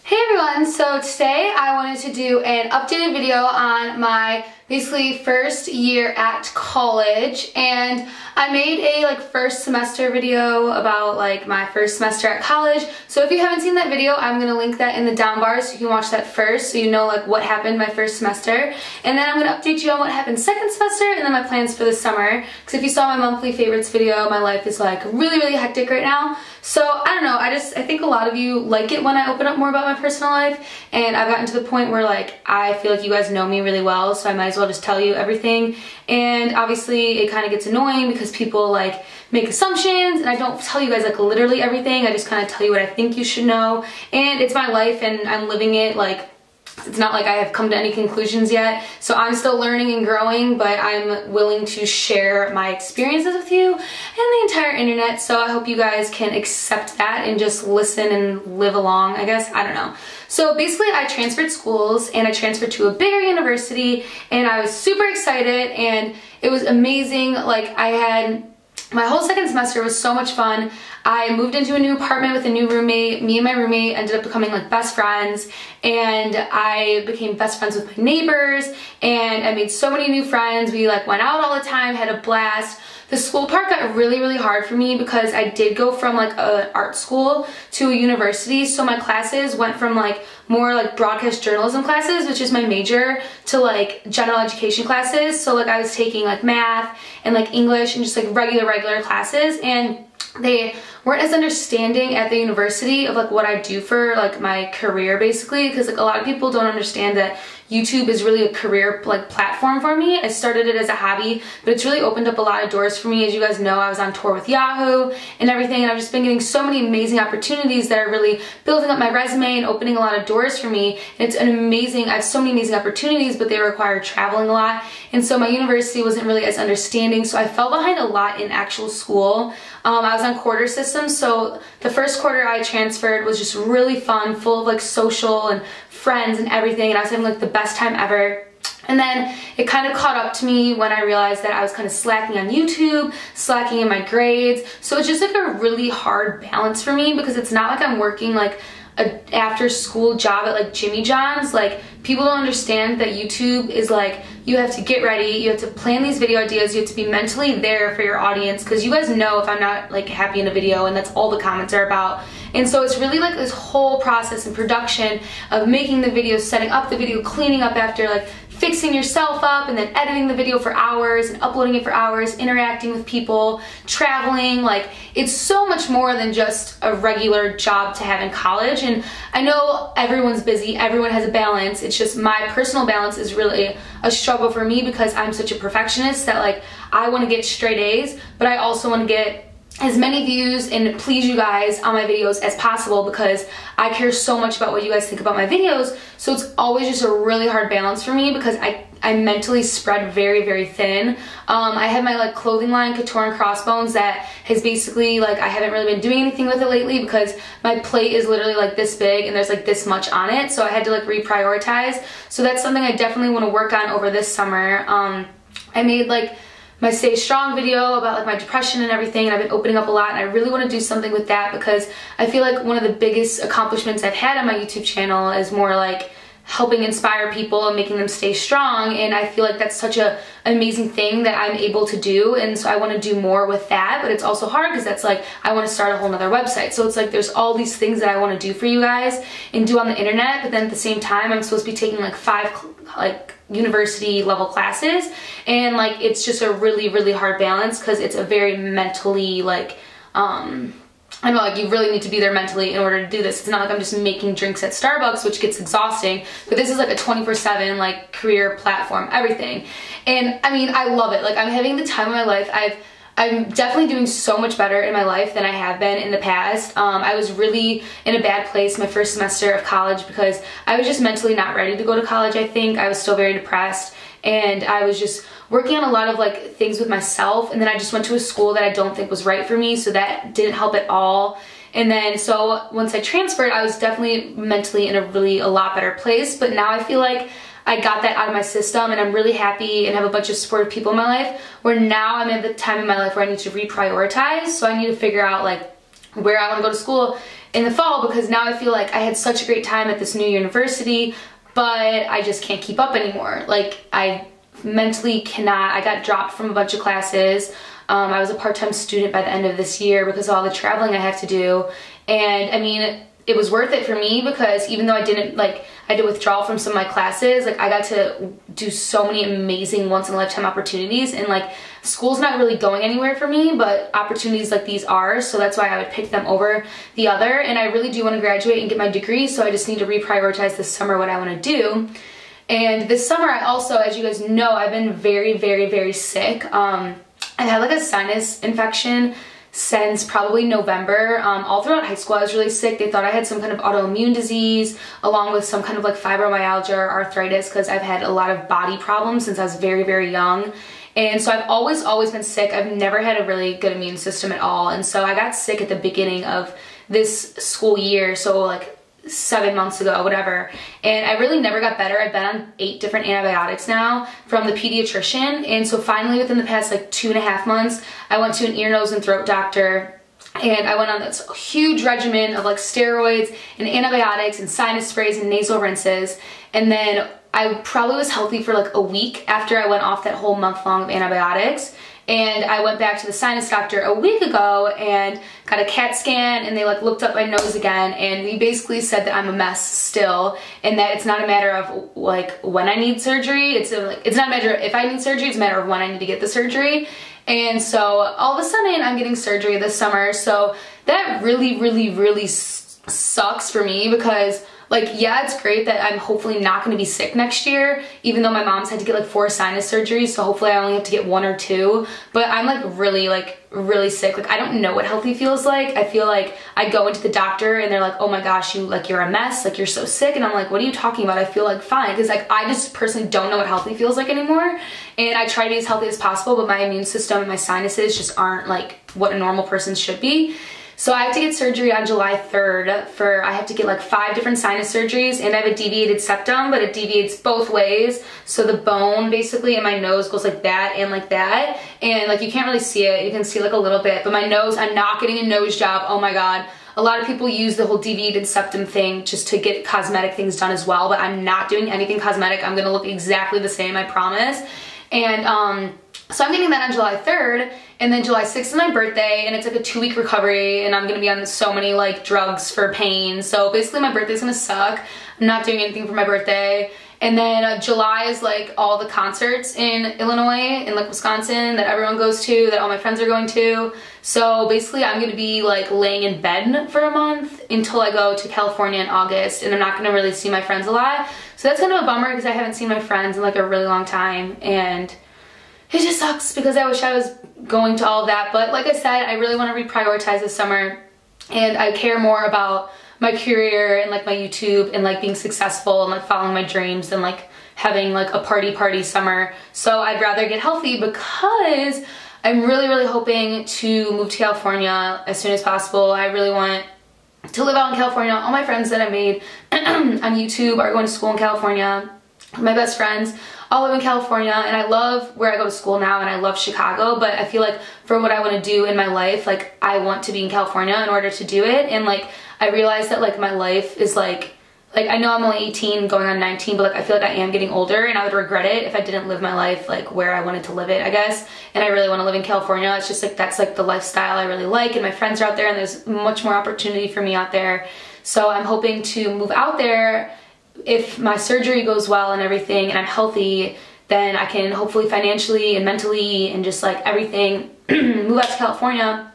Hey everyone, so today I wanted to do an updated video on my basically first year at college, and I made a first semester video about my first semester at college. So if you haven't seen that video, I'm gonna link that in the down bar so you can watch that first so you know what happened my first semester, and then I'm gonna update you on what happened second semester and then my plans for the summer, because if you saw my monthly favorites video, my life is really hectic right now. So I don't know, I think a lot of you like it when I open up more about my personal life, and I've gotten to the point where I feel like you guys know me really well, so I might as well just tell you everything. And obviously it kind of gets annoying because people make assumptions, and I don't tell you guys literally everything. I just kind of tell you what I think you should know, and it's my life and I'm living it. It's not like I have come to any conclusions yet, so I'm still learning and growing, but I'm willing to share my experiences with you and the entire internet, so I hope you guys can accept that and just listen and live along, I guess. I don't know. So basically I transferred schools, and I transferred to a bigger university, and I was super excited, and it was amazing. My whole second semester was so much fun. I moved into a new apartment with a new roommate. Me and my roommate ended up becoming best friends, and I became best friends with my neighbors, and I made so many new friends. We went out all the time, had a blast. The school part got really hard for me because I did go from an art school to a university, so my classes went from more broadcast journalism classes, which is my major, to general education classes. So I was taking math and English and just regular classes, and they weren't as understanding at the university of what I do for my career, basically, because a lot of people don't understand that YouTube is really a career platform for me. I started it as a hobby, but it's really opened up a lot of doors for me. As you guys know, I was on tour with Yahoo and everything, and I've just been getting so many amazing opportunities that are really building up my resume and opening a lot of doors for me. And it's I have so many amazing opportunities, but they require traveling a lot, and so my university wasn't really as understanding, so I fell behind a lot in actual school. I was on quarter system, so the first quarter I transferred was just really fun, full of social and friends and everything, and I was having the best time ever. And then it kind of caught up to me when I realized that I was kind of slacking on YouTube, slacking in my grades. So it's just a really hard balance for me, because it's not I'm working a after school job at Jimmy John's. People don't understand that YouTube is you have to get ready, you have to plan these video ideas, you have to be mentally there for your audience, because you guys know if I'm not happy in a video, and that's all the comments are about. And so it's really this whole process and production of making the video, setting up the video, cleaning up after, fixing yourself up, and then editing the video for hours and uploading it for hours, interacting with people, traveling. It's so much more than just a regular job to have in college. And I know everyone's busy, everyone has a balance. It's just my personal balance is really a struggle for me, because I'm such a perfectionist that I want to get straight A's, but I also want to get as many views and please you guys on my videos as possible, because I care so much about what you guys think about my videos. So it's always just a really hard balance for me, because I mentally spread very thin. I have my clothing line, Couture and Crossbones, that has basically I haven't really been doing anything with it lately, because my plate is literally this big and there's this much on it, so I had to reprioritize. So that's something I definitely want to work on over this summer. I made my Stay Strong video about my depression and everything, and I've been opening up a lot, and I really want to do something with that, because I feel one of the biggest accomplishments I've had on my YouTube channel is more helping inspire people and making them stay strong, and I feel that's such an amazing thing that I'm able to do, and so I want to do more with that. But it's also hard, because that's I want to start a whole nother website, so it's there's all these things that I want to do for you guys and do on the internet, but then at the same time I'm supposed to be taking 5 university level classes, and it's just a really hard balance, because it's a very mentally I know you really need to be there mentally in order to do this. It's not I'm just making drinks at Starbucks, which gets exhausting, but this is a 24/7 career platform, everything. And I mean, I love it. I'm having the time of my life. I'm definitely doing so much better in my life than I have been in the past. I was really in a bad place my first semester of college, because I was just mentally not ready to go to college. I think I was still very depressed, and I was just working on a lot of things with myself, and then I just went to a school that I don't think was right for me, so that didn't help at all. And then so once I transferred, I was definitely mentally in a lot better place, but now I feel I got that out of my system, and I'm really happy and have a bunch of supportive people in my life, where now I'm at the time in my life where I need to reprioritize. So I need to figure out where I want to go to school in the fall, because now I feel like I had such a great time at this new university, but I just can't keep up anymore. Like, I mentally cannot. I got dropped from a bunch of classes. I was a part-time student by the end of this year because of all the traveling I have to do. And I mean, it was worth it for me, because even though I didn't, like, I had to withdraw from some of my classes, like, I got to do so many amazing once-in-a-lifetime opportunities, and like, school's not really going anywhere for me, but opportunities like these are, so that's why I would pick them over the other. And I really do want to graduate and get my degree, so I just need to reprioritize this summer what I want to do. And this summer I also, as you guys know, I've been very, very, very sick. I had like a sinus infection since probably November. All throughout high school I was really sick. They thought I had some kind of autoimmune disease along with some kind of like fibromyalgia or arthritis, because I've had a lot of body problems since I was very, very young. And so I've always been sick. I've never had a really good immune system at all. And so I got sick at the beginning of this school year, so like 7 months ago, whatever, and I really never got better. I've been on 8 different antibiotics now from the pediatrician, and so finally within the past like 2.5 months, I went to an ear, nose, and throat doctor, and I went on this huge regimen of like steroids and antibiotics and sinus sprays and nasal rinses, and then I probably was healthy for like a week after I went off that whole month long of antibiotics. And I went back to the sinus doctor a week ago and got a CAT scan, and they like looked up my nose again, and he basically said that I'm a mess still, and that it's not a matter of like when I need surgery. It's not a matter of if I need surgery, it's a matter of when I need to get the surgery. And so all of a sudden I'm getting surgery this summer, so that really, really, really sucks for me, because like, yeah, it's great that I'm hopefully not going to be sick next year, even though my mom's had to get like 4 sinus surgeries, so hopefully I only have to get 1 or 2, but I'm like really sick. Like, I don't know what healthy feels like. I feel like I go into the doctor and they're like, oh my gosh, you're a mess, like you're so sick, and I'm like, what are you talking about? I feel like fine, because like I just personally don't know what healthy feels like anymore, and I try to be as healthy as possible, but my immune system and my sinuses just aren't like what a normal person should be. So I have to get surgery on July 3rd I have to get like 5 different sinus surgeries, and I have a deviated septum, but it deviates both ways. So the bone basically in my nose goes like that, and like you can't really see it. You can see like a little bit, but my nose, I'm not getting a nose job. Oh my God. A lot of people use the whole deviated septum thing just to get cosmetic things done as well, but I'm not doing anything cosmetic. I'm gonna look exactly the same, I promise. And so I'm getting that on July 3rd, and then July 6th is my birthday, and it's like a 2-week recovery, and I'm gonna be on so many like drugs for pain. So basically my birthday's gonna suck. I'm not doing anything for my birthday. And then July is like all the concerts in Illinois and like Wisconsin that everyone goes to, that all my friends are going to. So basically I'm gonna be like laying in bed for a month until I go to California in August, and I'm not gonna really see my friends a lot. So that's kind of a bummer, because I haven't seen my friends in like a really long time, and it just sucks because I wish I was going to all of that. But like I said, I really want to reprioritize this summer, and I care more about my career and like my YouTube and like being successful and like following my dreams than like having like a party summer. So I'd rather get healthy, because I'm really hoping to move to California as soon as possible. I really want to live out in California. All my friends that I made on YouTube are going to school in California. My best friends all live in California, and I love where I go to school now, and I love Chicago, but I feel like for what I want to do in my life, like I want to be in California in order to do it. And like I realize that like my life is like I know I'm only 18 going on 19, but like I feel like I am getting older, and I would regret it if I didn't live my life like where I wanted to live it, I guess. And I really want to live in California. It's just like that's like the lifestyle I really like, and my friends are out there, and there's much more opportunity for me out there. So I'm hoping to move out there. If my surgery goes well and everything, and I'm healthy, then I can hopefully financially and mentally and just like everything move out to California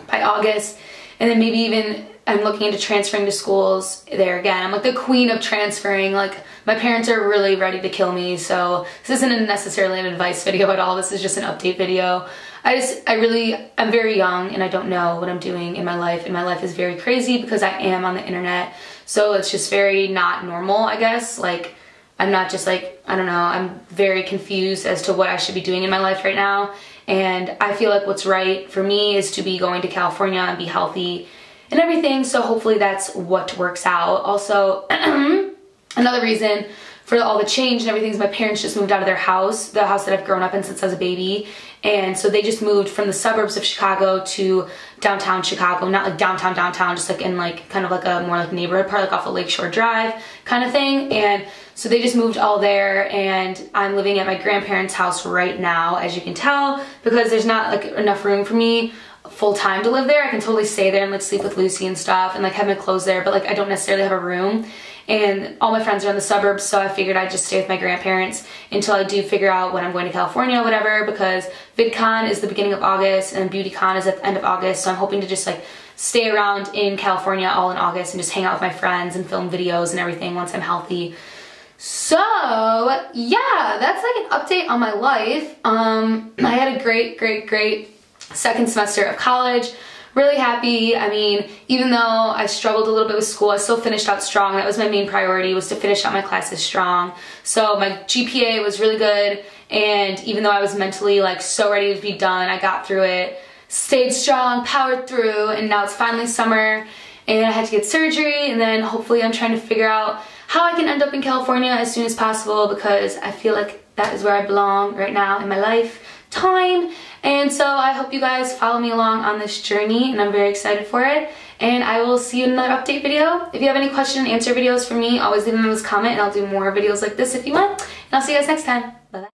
by August. And then maybe even I'm looking into transferring to schools there again. I'm like the queen of transferring. Like my parents are really ready to kill me, so this isn't necessarily an advice video at all. This is just an update video. I'm very young, and I don't know what I'm doing in my life, and my life is very crazy because I am on the internet. So it's just very not normal, I guess. Like I'm not just like, I don't know, I'm very confused as to what I should be doing in my life right now. And I feel like what's right for me is to be going to California and be healthy and everything. So hopefully that's what works out. Also, another reason for all the change and everything, my parents just moved out of their house, the house that I've grown up in since I was a baby. And so they just moved from the suburbs of Chicago to downtown Chicago, not like downtown, just like in like kind of like a more like neighborhood part, like off of Lakeshore Drive kind of thing. And so they just moved all there, and I'm living at my grandparents' house right now, as you can tell, because there's not like enough room for me full time to live there. I can totally stay there and like sleep with Lucy and stuff and like have my clothes there, but like I don't necessarily have a room. And all my friends are in the suburbs, so I figured I'd just stay with my grandparents until I do figure out when I'm going to California or whatever, because VidCon is the beginning of August and BeautyCon is at the end of August, so I'm hoping to just like stay around in California all in August and just hang out with my friends and film videos and everything once I'm healthy. So yeah, that's like an update on my life. I had a great second semester of college. Really happy. I mean, even though I struggled a little bit with school, I still finished out strong. That was my main priority, was to finish out my classes strong. So my GPA was really good, and even though I was mentally like so ready to be done, I got through it, stayed strong, powered through, and now it's finally summer and I had to get surgery, and then hopefully I'm trying to figure out how I can end up in California as soon as possible, because I feel like that is where I belong right now in my lifetime. And so I hope you guys follow me along on this journey, and I'm very excited for it. And I will see you in another update video. If you have any question and answer videos for me, always leave them in this comment, and I'll do more videos like this if you want. And I'll see you guys next time.